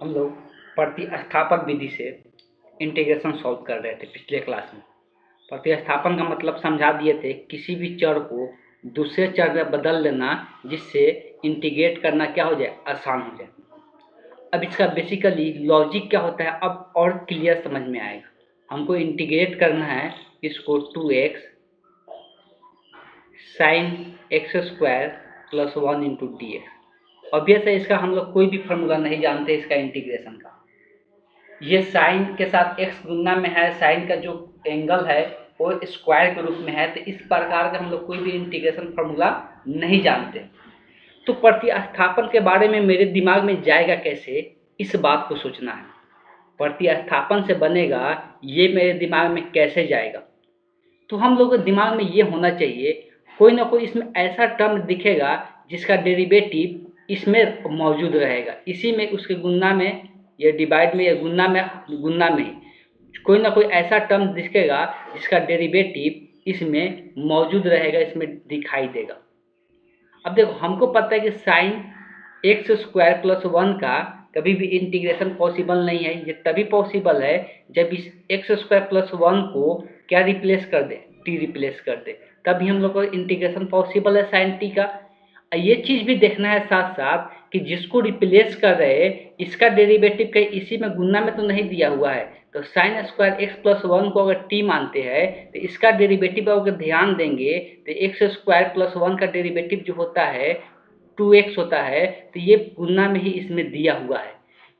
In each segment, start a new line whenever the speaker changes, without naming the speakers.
हम लोग प्रतिस्थापन विधि से इंटीग्रेशन सॉल्व कर रहे थे पिछले क्लास में। प्रतिस्थापन का मतलब समझा दिए थे, किसी भी चर को दूसरे चर में बदल लेना जिससे इंटीग्रेट करना क्या हो जाए, आसान हो जाए। अब इसका बेसिकली लॉजिक क्या होता है अब और क्लियर समझ में आएगा। हमको इंटीग्रेट करना है इसको 2x sine x square plus 1 into D x. Obvious है, इसका हम लोग कोई भी फॉर्मूला नहीं जानते इसका इंटीग्रेशन का। ये साइन के साथ x गुना में है, साइन का जो एंगल है वो स्क्वायर के रूप में है, तो इस प्रकार का हम लोग कोई भी इंटीग्रेशन फार्मूला नहीं जानते। तो प्रतिस्थापन के बारे में मेरे दिमाग में जाएगा कैसे, इस बात को सोचना है। प्रतिस्थापन से बनेगा ये मेरे दिमाग में कैसे जाएगा। तो हम लोग के दिमाग में ये होना चाहिए, कोई ना कोई इसमें ऐसा टर्म दिखेगा जिसका डेरिवेटिव इसमें मौजूद रहेगा, इसी में उसके गुना में या डिवाइड में या गुना में कोई ना कोई ऐसा टर्म दिखेगा जिसका डेरिवेटिव इसमें मौजूद रहेगा, इसमें दिखाई देगा। अब देखो, हमको पता है कि साइन एक्स स्क्वायर प्लस 1 का कभी भी इंटीग्रेशन पॉसिबल नहीं है। ये तभी पॉसिबल है जब इस एक्स स्क्वायर प्लस 1 को क्या रिप्लेस कर दे, टी रिप्लेस कर दे, तभी हम लोग को इंटीग्रेशन पॉसिबल है साइन टी का। ये चीज़ भी देखना है साथ साथ कि जिसको रिप्लेस कर रहे इसका डेरिवेटिव कहीं इसी में गुना में तो नहीं दिया हुआ है। तो साइन स्क्वायर एक्स प्लस 1 को अगर टी मानते हैं तो इसका डेरिवेटिव अगर ध्यान देंगे तो एक्स स्क्वायर प्लस 1 का डेरिवेटिव जो होता है 2x होता है, तो ये गुना में ही इसमें दिया हुआ है।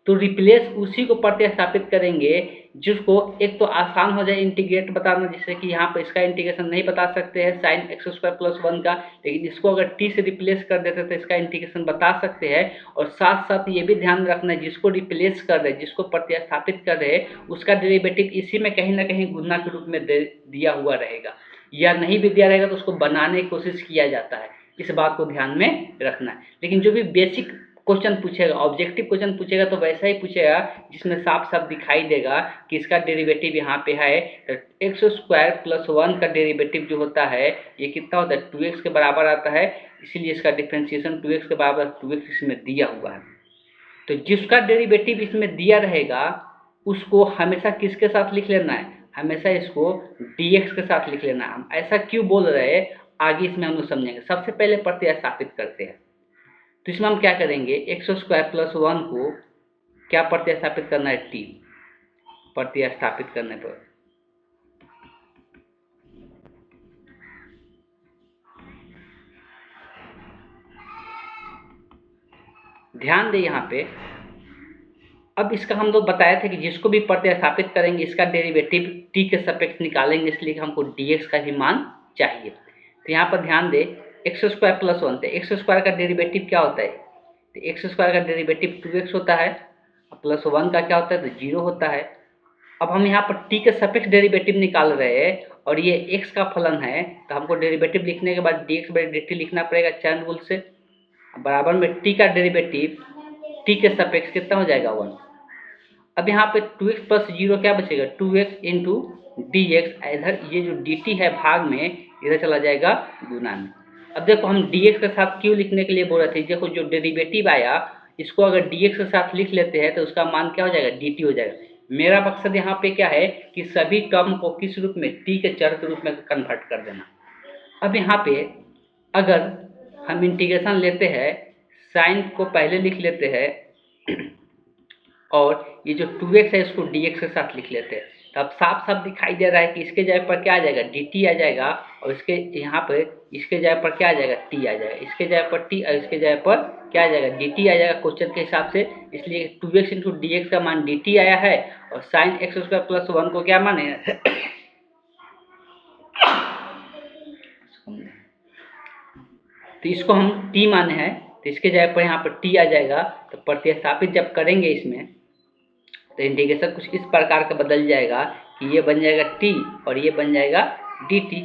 तो रिप्लेस उसी को प्रतिस्थापित करेंगे जिसको एक तो आसान हो जाए इंटीग्रेट बताना, जिससे कि यहाँ पर इसका इंटीग्रेशन नहीं बता सकते हैं साइन एक्स स्क्वायर प्लस 1 का, लेकिन इसको अगर टी से रिप्लेस कर देते तो इसका इंटीग्रेशन बता सकते हैं। और साथ साथ ये भी ध्यान रखना है, जिसको रिप्लेस कर रहे, जिसको प्रतिस्थापित कर रहे, उसका डेरिवेटिव इसी में कहीं ना कहीं गुना के रूप में दिया हुआ रहेगा, या नहीं भी दिया रहेगा तो उसको बनाने की कोशिश किया जाता है। इस बात को ध्यान में रखना है। लेकिन जो भी बेसिक क्वेश्चन पूछेगा, ऑब्जेक्टिव क्वेश्चन पूछेगा, तो वैसा ही पूछेगा जिसमें साफ साफ दिखाई देगा कि इसका डेरिवेटिव यहाँ पे है। तो एक्स स्क्वायर प्लस 1 का डेरिवेटिव जो होता है ये कितना होता है, 2x के बराबर आता है, इसीलिए इसका डिफ्रेंशिएशन 2x के बराबर 2x इसमें दिया हुआ है। तो जिसका डेरिवेटिव इसमें दिया रहेगा उसको हमेशा किसके साथ लिख लेना है, हमेशा इसको dx के साथ लिख लेना है। हम ऐसा क्यों बोल रहे हैं आगे इसमें हम लोग समझेंगे। सबसे पहले प्रतिस्थापित करते हैं, तो इसमें हम क्या करेंगे, एक्स स्क्वायर प्लस 1 को क्या प्रतिस्थापित करना है, टी। प्रतिस्थापित करने पर ध्यान दे यहाँ पे, अब इसका हम लोग बताए थे कि जिसको भी प्रतिस्थापित करेंगे इसका डेरिवेटिव टी के सापेक्ष निकालेंगे, इसलिए हमको dx का भी मान चाहिए। तो यहाँ पर ध्यान दे, एक्स स्क्वायर प्लस 1, तो एक्स स्क्वायर का डेरिवेटिव क्या होता है, तो एक्स स्क्वायर का डेरिवेटिव 2x होता है, प्लस 1 का क्या होता है, तो 0 होता है। अब हम यहाँ पर टी के सापेक्ष डेरिवेटिव निकाल रहे हैं और ये x का फलन है, तो हमको डेरिवेटिव लिखने के बाद dx बाई dt लिखना पड़ेगा चैन रूल से। बराबर में टी का डेरिवेटिव टी के सापेक्ष कितना हो जाएगा, 1। अब यहाँ पे 2x प्लस 0 क्या बचेगा, 2x इंटू डी एक्स। इधर ये जो dt है भाग में इधर चला जाएगा गुना में। अब देखो, हम dx के साथ क्यों लिखने के लिए बोल रहे थे, देखो जो डेरिवेटिव आया इसको अगर dx के साथ लिख लेते हैं तो उसका मान क्या हो जाएगा, dt हो जाएगा। मेरा मकसद यहाँ पे क्या है कि सभी टर्म को किस रूप में, t के चर के रूप में कन्वर्ट कर देना। अब यहाँ पे अगर हम इंटीग्रेशन लेते हैं, साइन को पहले लिख लेते हैं और ये जो 2x है इसको dx के साथ लिख लेते हैं, तब साफ साफ दिखाई दे रहा है कि इसके जगह पर क्या आ जाएगा, dt आ जाएगा, और इसके यहाँ पर इसके जगह पर क्या आ जाएगा, t आ जाएगा, इसके जगह पर t और इसके जगह पर क्या आ जाएगा, dt आ जाएगा क्वेश्चन के हिसाब से। इसलिए 2x इंटू dx का मान dt आया है और साइन एक्स स्क्वायर प्लस 1 को क्या माने तो इसको हम t माने हैं, तो इसके जगह पर यहाँ पर t आ जाएगा। तो प्रतिस्थापित जब करेंगे इसमें तो इंटीग्रेशन कुछ इस प्रकार का बदल जाएगा कि ये बन जाएगा t और ये बन जाएगा dt।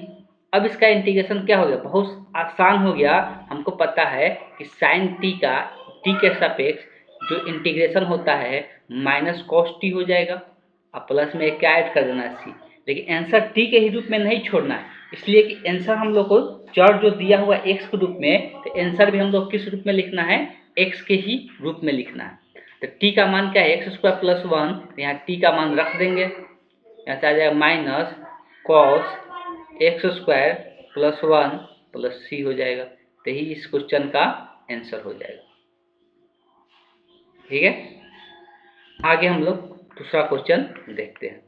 अब इसका इंटीग्रेशन क्या हो गया, बहुत आसान हो गया। हमको पता है कि साइन t का t के सापेक्ष जो इंटीग्रेशन होता है माइनस कॉस t हो जाएगा, अब प्लस में क्या ऐड कर देना c। लेकिन आंसर t के ही रूप में नहीं छोड़ना है, इसलिए कि आंसर हम लोग को चर जो दिया हुआ x के रूप में, तो आंसर भी हम लोग किस रूप में लिखना है, x के ही रूप में लिखना है। तो टी का मान क्या है, एक्स स्क्वायर प्लस 1, तो यहाँ टी का मान रख देंगे, यहाँ से आ जाएगा minus cos X square plus 1 plus C हो जाएगा। तो ही इस क्वेश्चन का आंसर हो जाएगा। ठीक है, आगे हम लोग दूसरा क्वेश्चन देखते हैं।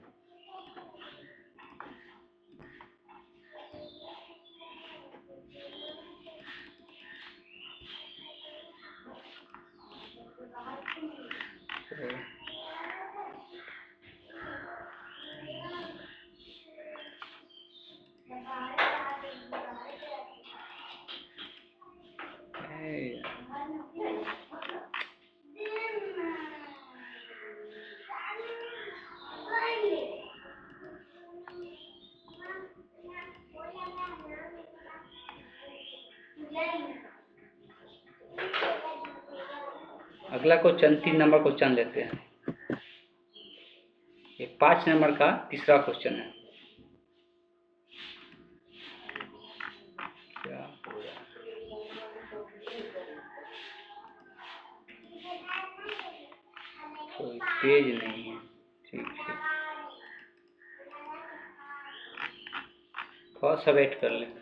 अगला क्वेश्चन 3 नंबर क्वेश्चन लेते हैं। ये 5 नंबर का तीसरा क्वेश्चन है। क्या हो रहा है, कोई पेज नहीं है। ठीक है, थोड़ा सा वेट कर लें।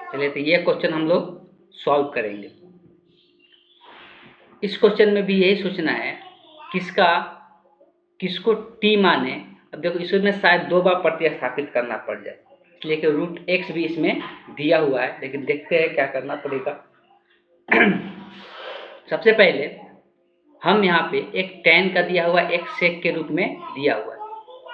चलिए, तो ये क्वेश्चन हम लोग सॉल्व करेंगे। इस क्वेश्चन में भी यही सोचना है किसको टी माने। अब देखो, इसमें शायद 2 बार प्रतिस्थापित करना पड़ जाए, इसलिए कि रूट एक्स भी इसमें दिया हुआ है, लेकिन देखते हैं क्या करना पड़ेगा। सबसे पहले हम यहाँ पे एक tan का दिया हुआ एक सेक के रूप में दिया हुआ है,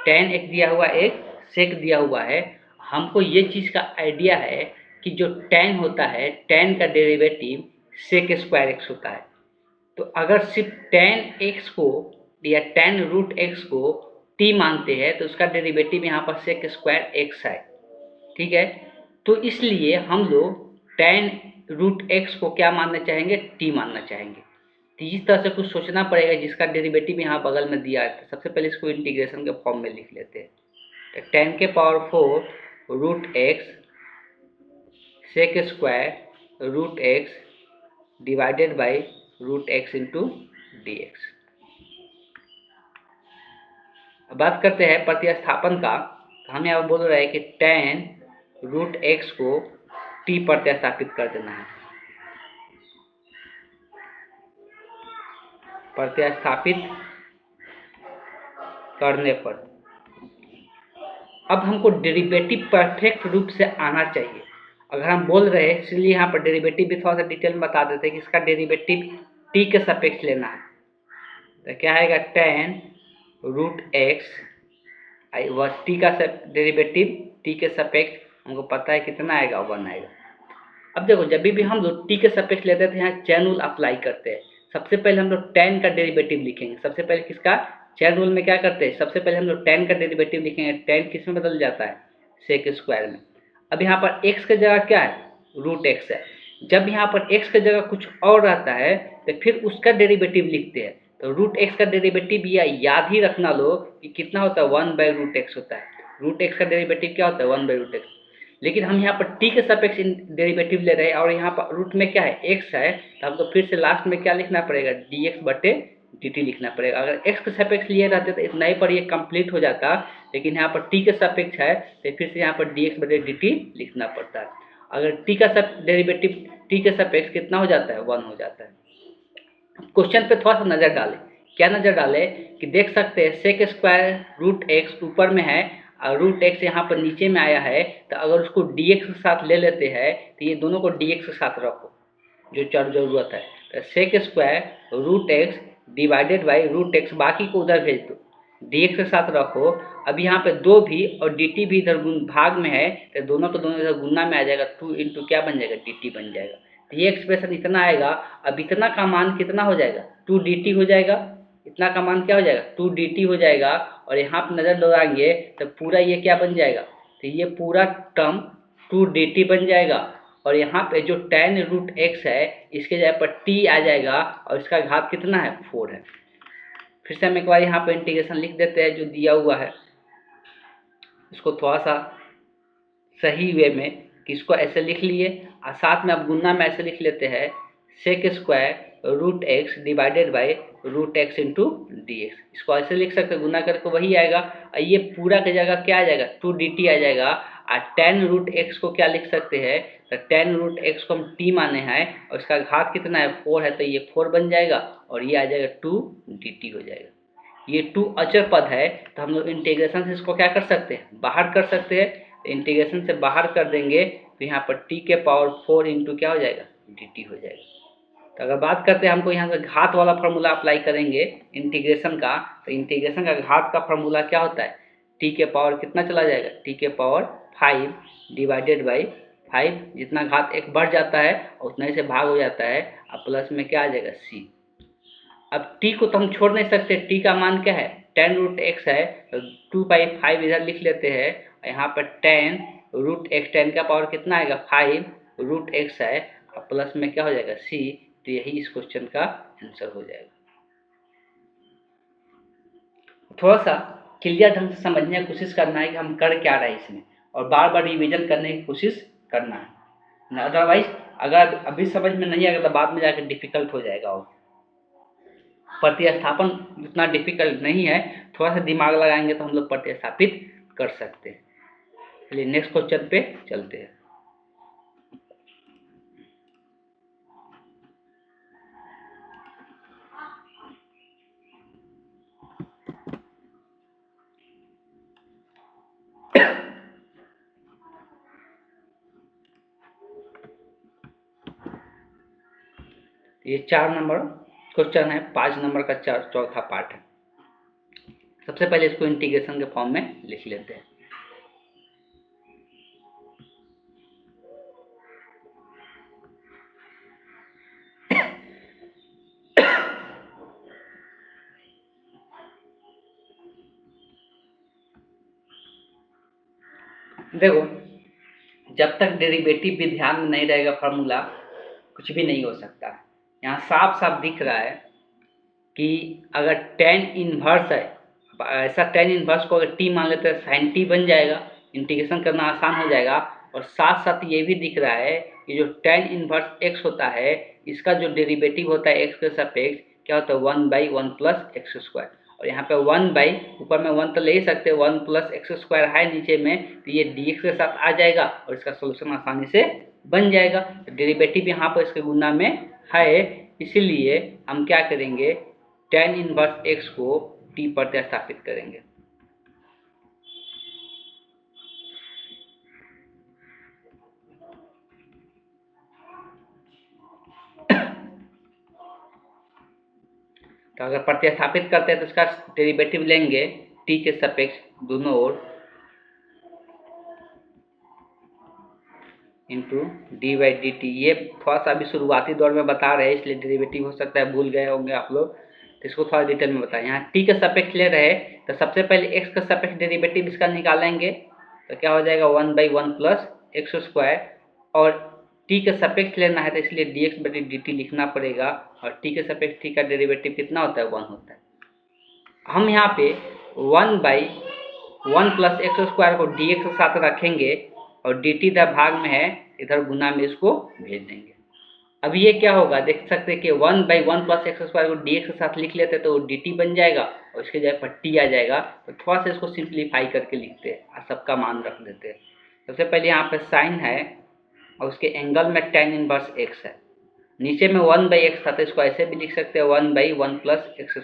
tan एक दिया हुआ एक सेक दिया हुआ है। हमको ये चीज़ का आइडिया है कि जो tan होता है, tan का डेरिवेटिव सेक स्क्वायर एक्स होता है। तो अगर सिर्फ tan x को या tan रूट एक्स को t मानते हैं तो उसका डेरिवेटिव यहाँ पर सेक स्क्वायर एक्स है। ठीक है, तो इसलिए हम लोग tan रूट एक्स को क्या मानना चाहेंगे, t मानना चाहेंगे। तो इस तरह से कुछ सोचना पड़ेगा जिसका डेरिवेटिव यहाँ बगल में दिया है। सबसे पहले इसको इंटीग्रेशन के फॉर्म में लिख लेते हैं। तो tan के power 4 root X sec square root X divided by root X into D X. बात करते हैं प्रतिस्थापन का। तो हम यहाँ बोल रहे हैं कि tan रूट एक्स को t प्रतिस्थापित कर देना है। प्रतिस्थापित करने पर अब हमको डेरिवेटिव परफेक्ट रूप से आना चाहिए। अगर हम बोल रहे हैं, इसलिए यहाँ पर डेरिवेटिव भी थोड़ा सा डिटेल में बता देते हैं कि इसका डेरिवेटिव t के सापेक्ष लेना है। तो क्या आएगा, tan रूट एक्स, वह t का डेरिवेटिव t के सापेक्ष हमको पता है कितना आएगा, 1 आएगा। अब देखो, जब भी हम लोग t के सापेक्ष लेते हैं तो यहाँ चेन रूल अप्लाई करते हैं। सबसे पहले हम लोग tan का डेरिवेटिव लिखेंगे। सबसे पहले किसका, चेन रूल में क्या करते हैं, सबसे पहले हम लोग tan का डेरिवेटिव लिखेंगे। tan किस में बदल जाता है, सेक स्क्वायर में। अब यहाँ पर x की जगह क्या है, रूट एक्स है। जब यहाँ पर x की जगह कुछ और रहता है तो फिर उसका डेरिवेटिव लिखते हैं। तो रूट एक्स का डेरिवेटिव याद ही रखना लो कि कितना होता है, 1 बाई रूट एक्स होता है। रूट एक्स का डेरिवेटिव क्या होता है, 1 बाई रूट एक्स। लेकिन हम यहाँ पर t के सापेक्ष डेरिवेटिव ले रहे हैं और यहाँ पर रूट में क्या है, x है। तो हमको फिर से लास्ट में क्या लिखना पड़ेगा, dx बटे dt लिखना पड़ेगा। अगर x के सापेक्ष लिए रहते तो इतना ही पर ये कंप्लीट हो जाता, लेकिन यहाँ पर t के सापेक्ष है तो फिर से यहाँ पर dx बटे dt लिखना पड़ता है। अगर t का डेरिवेटिव t के सापेक्ष कितना हो जाता है, 1 हो जाता है। क्वेश्चन पे थोड़ा सा नज़र डालें। क्या नज़र डालें कि देख सकते हैं सेक स्क्वायर रूट एक्स ऊपर में है और रूट एक्स यहाँ पर नीचे में आया है। तो अगर उसको dx के साथ ले लेते हैं तो ये दोनों को dx के साथ रखो जो जरूरत है। तो sec square root X divided by root X, बाकी को उधर भेज दो, dx के साथ रखो। अब यहाँ पे 2 भी और dt भी इधर भाग में है तो दोनों को दोनों इधर गुना में आ जाएगा, 2 इंटू क्या बन जाएगा, dt बन जाएगा। तो ये एक्सप्रेशन इतना आएगा। अब इतना का मान कितना हो जाएगा, टू डी टी हो जाएगा, इतना का मान क्या हो जाएगा, टू डी टी हो जाएगा। और यहाँ पर नज़र दौड़ाएंगे तो पूरा ये क्या बन जाएगा, तो ये पूरा टर्म टू डी टी बन जाएगा। और यहाँ पे जो tan रूट एक्स है इसके जगह पर t आ जाएगा और इसका घात कितना है, 4 है। फिर से हम एक बार यहाँ पे इंटीग्रेशन लिख देते हैं जो दिया हुआ है, इसको थोड़ा सा सही वे में कि इसको ऐसे लिख लिए और साथ में अब गुना में ऐसे लिख लेते हैं sec square root X divided by root X into D X. इसको ऐसे लिख सकते हैं, गुना करके वही आएगा और ये पूरा की जगह क्या आ जाएगा, टू डी टी आ जाएगा। और tan रूट एक्स को क्या लिख सकते हैं, तो tan रूट एक्स को हम t माने हैं और इसका घात कितना है, 4 है, तो ये 4 बन जाएगा और ये आ जाएगा 2 dt हो जाएगा। ये 2 अचर पद है तो हम लोग इंटीग्रेशन से इसको क्या कर सकते हैं, बाहर कर सकते हैं। इंटीग्रेशन से बाहर कर देंगे तो यहाँ पर t के पावर 4 इंटू क्या हो जाएगा, dt हो जाएगा। तो अगर बात करते हैं हमको यहाँ से घात वाला फार्मूला अप्लाई करेंगे इंटीग्रेशन का, तो इंटीग्रेशन का घात का फार्मूला क्या होता है, t के पावर कितना चला जाएगा, t के पावर 5 डिवाइडेड बाई 5, जितना घात एक बढ़ जाता है उतना ही से भाग हो जाता है और प्लस में क्या आ जाएगा c। अब t को तो हम छोड़ नहीं सकते, t का मान क्या है, tan रूट एक्स है, तो 2/5 इधर लिख लेते हैं। यहाँ पर tan रूट एक्स, tan का पावर कितना आएगा, 5 रूट एक्स है और प्लस में क्या हो जाएगा c। तो यही इस क्वेश्चन का आंसर हो जाएगा। थोड़ा सा क्लियर ढंग से समझने की कोशिश करना है कि हम कर क्या रहे हैं इसमें, और बार बार रिवीजन करने की कोशिश करना है। अदरवाइज अगर अभी समझ में नहीं आएगा तो बाद में जाकर डिफिकल्ट हो जाएगा। और प्रतिस्थापन उतना डिफिकल्ट नहीं है, थोड़ा सा दिमाग लगाएंगे तो हम लोग प्रतिस्थापित कर सकते हैं। चलिए नेक्स्ट क्वेश्चन पे चलते हैं। ये 4 नंबर क्वेश्चन है, 5 नंबर का चौथा पार्ट है। सबसे पहले इसको इंटीग्रेशन के फॉर्म में लिख लेते हैं। देखो, जब तक डेरिवेटिव भी ध्यान में नहीं रहेगा फार्मूला कुछ भी नहीं हो सकता। यहाँ साफ साफ दिख रहा है कि अगर tan इनवर्स है, ऐसा tan इनवर्स को अगर t मान लेते हैं sin t बन जाएगा, इंटीग्रेशन करना आसान हो जाएगा। और साथ साथ ये भी दिख रहा है कि जो tan इनवर्स x होता है इसका जो डेरिवेटिव होता है x के सापेक्ष क्या होता है, 1/1 प्लस एक्स स्क्वायर। और यहाँ पे 1 ऊपर में 1 तो ले ही सकते हैं, 1 प्लस एक्स स्क्वायर है नीचे में, तो ये dx के साथ आ जाएगा और इसका सोल्यूशन आसानी से बन जाएगा। तो डेरिवेटिव यहाँ पर इसके गुना में है, इसीलिए हम क्या करेंगे, tan इनवर्स x को t पर प्रतिस्थापित करेंगे। तो अगर प्रतिस्थापित करते हैं तो इसका डेरिवेटिव लेंगे t के सापेक्ष दोनों ओर into D by D T. ये थोड़ा सा अभी शुरुआती दौर में बता रहे हैं इसलिए डेरिवेटिव हो सकता है भूल गए होंगे आप लोग, तो इसको थोड़ा डिटेल में बताएं। यहाँ टी का सापेक्ष ले रहे तो सबसे पहले एक्स का सापेक्ष डेरिवेटिव इसका निकालेंगे तो क्या हो जाएगा, 1/1 प्लस एक्स स्क्वायर। और टी का सापेक्ष लेना है तो इसलिए डी एक्स बटी डी टी लिखना पड़ेगा। और टी के सापेक्ष टी का डेरिवेटिव कितना होता है, 1 होता है। हम यहाँ पे 1/1 प्लस एक्स स्क्वायर को डी एक्स के साथ रखेंगे और डी टी इधर भाग में है, इधर गुना में इसको भेज देंगे। अब ये क्या होगा, देख सकते हैं कि 1/1 प्लस एक्स स्क्वायर को डी एक्स के साथ लिख लेते हैं तो डी टी बन जाएगा और इसके जगह पर टी आ जाएगा। तो थोड़ा सा इसको सिंप्लीफाई करके लिखते हैं और सबका मान रख देते हैं। सबसे पहले यहाँ पे साइन है और उसके एंगल में tan इनवर्स एक्स है, नीचे में 1/x था तो इसको ऐसे भी लिख सकते हैं 1/1 plus x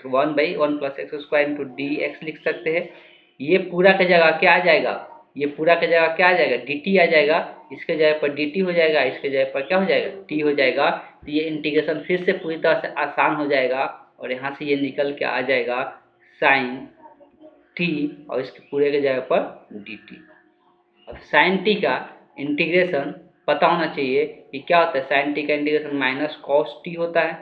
square into D x लिख सकते हैं। ये पूरा का जगह क्या आ जाएगा, ये पूरा का जगह क्या आ जाएगा, dt आ जाएगा, इसके जगह पर dt हो जाएगा, इसके जगह पर क्या हो जाएगा, t हो जाएगा। तो ये इंटीग्रेशन फिर से पूरी तरह से आसान हो जाएगा और यहाँ से ये निकल के आ जाएगा साइन t और इसके पूरे के जगह पर dt। अब साइन t का इंटीग्रेशन पता होना चाहिए कि क्या होता है, साइन t का इंटीग्रेशन माइनस कॉस t होता है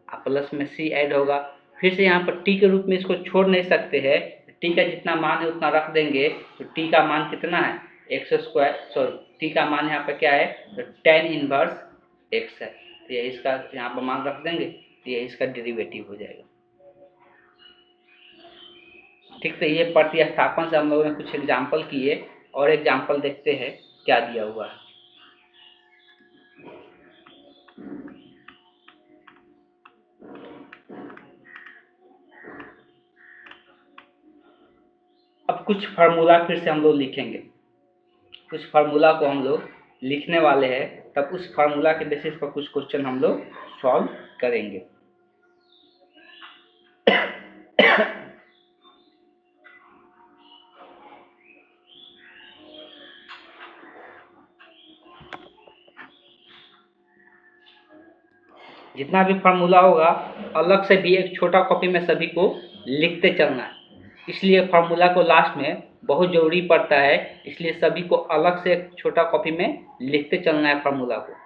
अब प्लस में सी ऐड होगा, फिर से यहाँ पर टी के रूप में इसको छोड़ नहीं सकते हैं, टी का जितना मान है उतना रख देंगे। तो टी का मान कितना है, एक्स स्क्वायर, सॉरी टी का मान यहाँ पर क्या है, तो टेन इनवर्स एक्स है। तो ये इसका यहाँ पर मान रख देंगे, तो ये इसका डेरिवेटिव हो जाएगा। ठीक, तो ये प्रतिस्थापन से हम लोगों ने कुछ एग्जाम्पल किए, और एग्जाम्पल देखते हैं क्या दिया हुआ है। अब कुछ फार्मूला फिर से हम लोग लिखेंगे, कुछ फार्मूला को हम लोग लिखने वाले हैं, तब उस फार्मूला के बेसिस पर कुछ क्वेश्चन हम लोग सॉल्व करेंगे। जितना भी फार्मूला होगा अलग से भी एक छोटा कॉपी में सभी को लिखते चलना है, इसलिए फार्मूला को लास्ट में बहुत ज़रूरी पड़ता है, इसलिए सभी को अलग से एक छोटा कॉपी में लिखते चलना है फार्मूला को।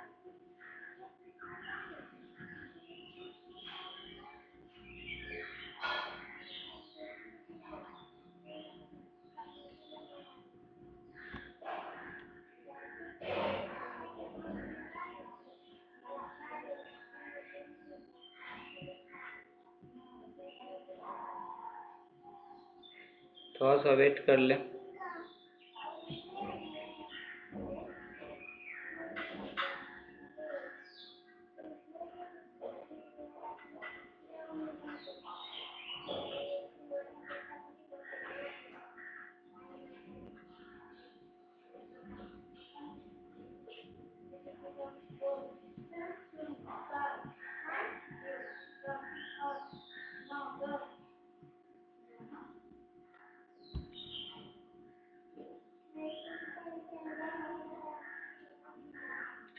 थोड़ा सा वेट कर लें।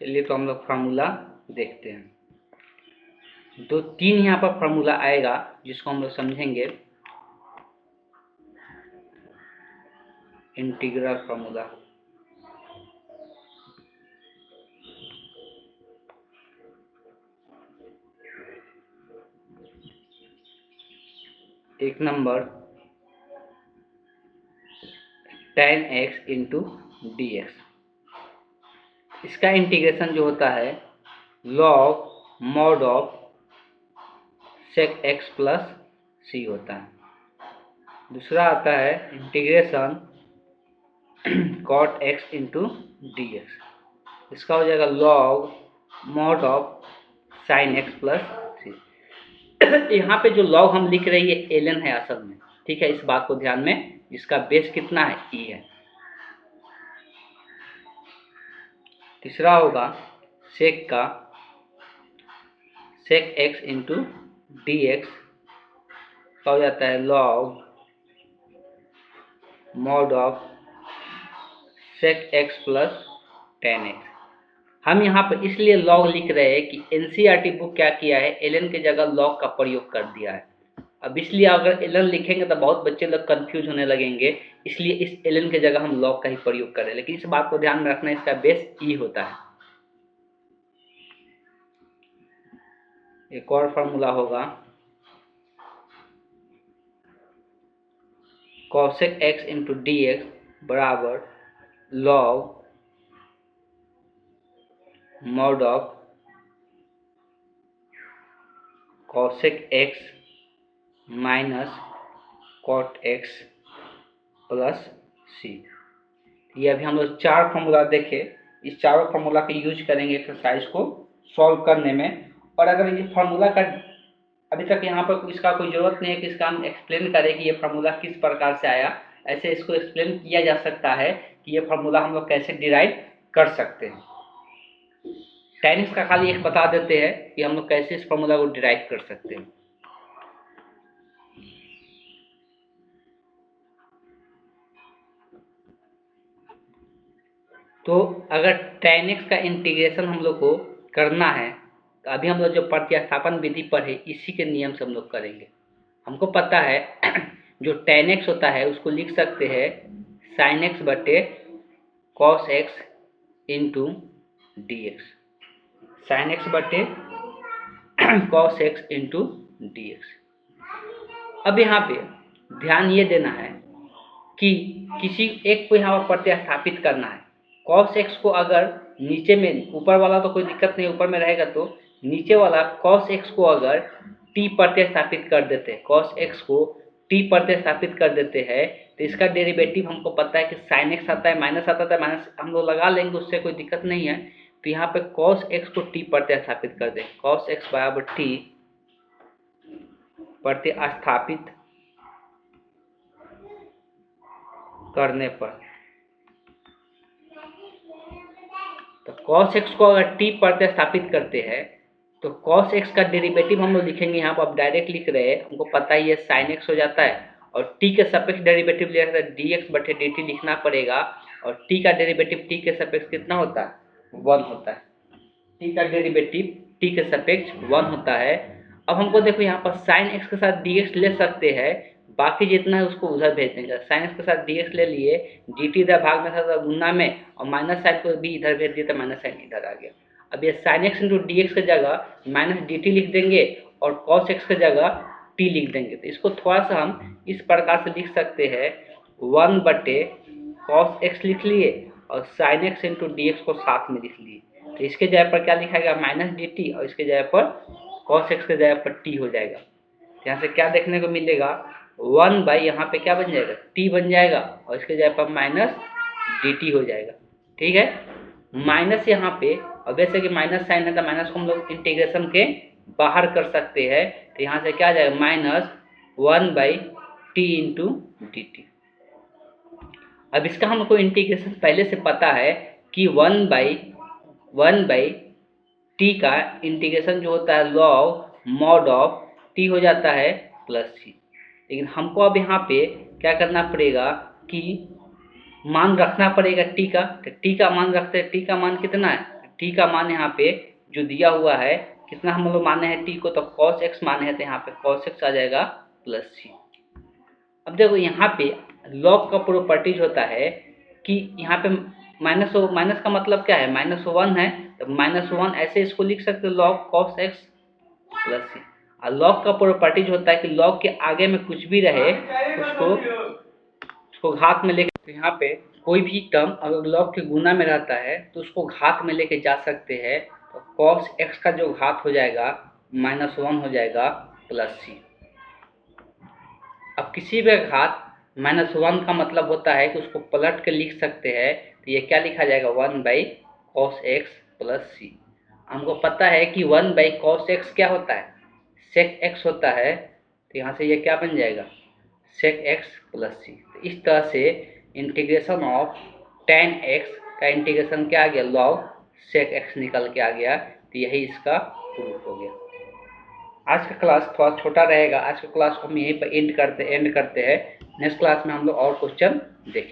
चलिए तो हम लोग फार्मूला देखते हैं। दो तीन यहाँ पर फार्मूला आएगा जिसको हम लोग समझेंगे। इंटीग्रल फार्मूला, एक number tan x into D X, इसका इंटीग्रेशन जो होता है log mod of sec X plus C होता है। दूसरा आता है integration cot X into D X, इसका हो जाएगा log mod of sine X plus C. यहाँ पे जो लॉग हम लिख रहे हैं ये ln है असल में, ठीक है, इस बात को ध्यान में, इसका बेस कितना है, e है। तीसरा होगा सेक का sec X into D X का हो जाता है log mod of sec X plus tan X. हम यहाँ पर इसलिए लॉग लिख रहे हैं कि एनसीईआरटी बुक क्या किया है, ln के जगह लॉग का प्रयोग कर दिया है। अब इसलिए अगर ln लिखेंगे तो बहुत बच्चे लोग कंफ्यूज होने लगेंगे, इसलिए इस ln के जगह हम लॉग का ही प्रयोग करें, लेकिन इस बात को ध्यान में रखना, इसका बेस e होता है। एक और फार्मूला होगा cosec X into D X बराबर log mod of cosec X minus cot X plus C. ये अभी हम लोग चार फार्मूला देखे, इस चारों फार्मूला का यूज करेंगे एक्सरसाइज को सॉल्व करने में। और अगर ये फार्मूला का अभी तक यहाँ पर इसका कोई ज़रूरत नहीं है कि इसका हम एक्सप्लेन करें कि ये फार्मूला किस प्रकार से आया, ऐसे इसको एक्सप्लेन किया जा सकता है कि ये फार्मूला हम लोग कैसे डिराइव कर सकते हैं। tan x का खाली एक बता देते हैं कि हम लोग कैसे इस फार्मूला को डिराइव कर सकते हैं। तो अगर tan x का इंटीग्रेशन हम लोग को करना है तो अभी हम लोग जो प्रतिस्थापन विधि पढ़े इसी के नियम से हम लोग करेंगे। हमको पता है जो tan x होता है उसको लिख सकते हैं sin x बटे cos x into D x. Sine x बटे cos x into D x. अब यहाँ पे ध्यान ये देना है कि किसी एक को यहाँ पर प्रतिस्थापित करना है। cos x को अगर नीचे में, ऊपर वाला तो कोई दिक्कत नहीं, ऊपर में रहेगा, तो नीचे वाला cos x को अगर t प्रतिस्थापित कर देते हैं, cos x को t प्रतिस्थापित कर देते हैं, तो इसका डेरिवेटिव हमको पता है कि sin x आता है, माइनस आता है, माइनस हम लोग लगा लेंगे, उससे कोई दिक्कत नहीं है। तो यहाँ पे cos x को t प्रतिस्थापित कर दें, cos x बराबर t प्रतिस्थापित करने पर, तो cos x को अगर t प्रतिस्थापित करते हैं तो cos x का डेरिवेटिव हम लोग लिखेंगे, यहाँ पर आप डायरेक्ट लिख रहे हैं, हमको पता ही है sin x हो जाता है, और t के सापेक्ष डेरिवेटिव ले रहे हैं dx बटे dt लिखना पड़ेगा, और t का डेरिवेटिव t के सापेक्ष कितना होता है, 1 होता है। t का डेरिवेटिव t के सापेक्ष 1 होता है। अब हमको देखो यहाँ पर sin x के साथ dx ले सकते हैं, बाकी जितना है उसको उधर भेज देंगे। sin x के साथ dx ले लिए, dt इधर भाग में था गुना में, और माइनस साइन को भी इधर भेज दिया तो माइनस साइन इधर आ गया। अब ये sin x into D x की जगह माइनस dt लिख देंगे और cos x की जगह t लिख देंगे। तो इसको थोड़ा सा हम इस प्रकार से लिख सकते हैं, 1 बटे cos x लिख लिए और sin x into D x को साथ में लिख लिए। तो इसके जगह पर क्या लिखाएगा, माइनस dt, और इसके जगह पर cos x के जगह पर t हो जाएगा। यहाँ से क्या देखने को मिलेगा, 1 बाई यहाँ पे क्या बन जाएगा, t बन जाएगा, और इसके जगह पर माइनस dt हो जाएगा। ठीक है, माइनस यहाँ पे, और वैसे कि माइनस साइन है तो माइनस को हम लोग इंटीग्रेशन के बाहर कर सकते हैं। तो यहाँ से क्या आ जाएगा, minus 1 by T into D T. अब इसका हमको इंटीग्रेशन पहले से पता है कि 1 बाई टी का इंटीग्रेशन जो होता है लॉग मॉड ऑफ टी हो जाता है प्लस सी। लेकिन हमको अब यहाँ पे क्या करना पड़ेगा कि मान रखना पड़ेगा टी का। तो टी का मान रखते हैं, टी का मान कितना है, टी का मान यहाँ पे जो दिया हुआ है कितना हम लोग माने हैं टी को, तो cos x माने हैं, तो यहाँ पे cos x आ जाएगा प्लस सी। अब देखो यहाँ पे लॉग का प्रॉपर्टीज होता है कि यहाँ पे माइनस का मतलब क्या है, -1 है, तो -1 ऐसे इसको लिख सकते हो, लॉग cos x प्लस सी। और लॉग का प्रॉपर्टीज होता है कि लॉग के आगे में कुछ भी रहे उसको घात में लेके, तो यहाँ पे कोई भी टर्म अगर लॉग के गुना में रहता है तो उसको घात में लेके जा सकते हैं। तो cos x का जो घात हो जाएगा -1 हो जाएगा प्लस सी। अब किसी भी घात -1 का मतलब होता है कि उसको पलट के लिख सकते हैं। तो ये क्या लिखा जाएगा, 1 बाई cos x प्लस सी। हमको पता है कि 1 बाई cos x क्या होता है, sec x होता है। तो यहाँ से ये क्या बन जाएगा, sec x प्लस सी। तो इस तरह से इंटीग्रेशन ऑफ tan x का इंटीग्रेशन क्या आ गया, log sec x निकल के आ गया। तो यही इसका प्रूफ हो गया। आज का क्लास थोड़ा छोटा रहेगा, आज का क्लास को हम यहीं पर एंड करते हैं। नेक्स्ट क्लास में हम लोग और क्वेश्चन देखेंगे।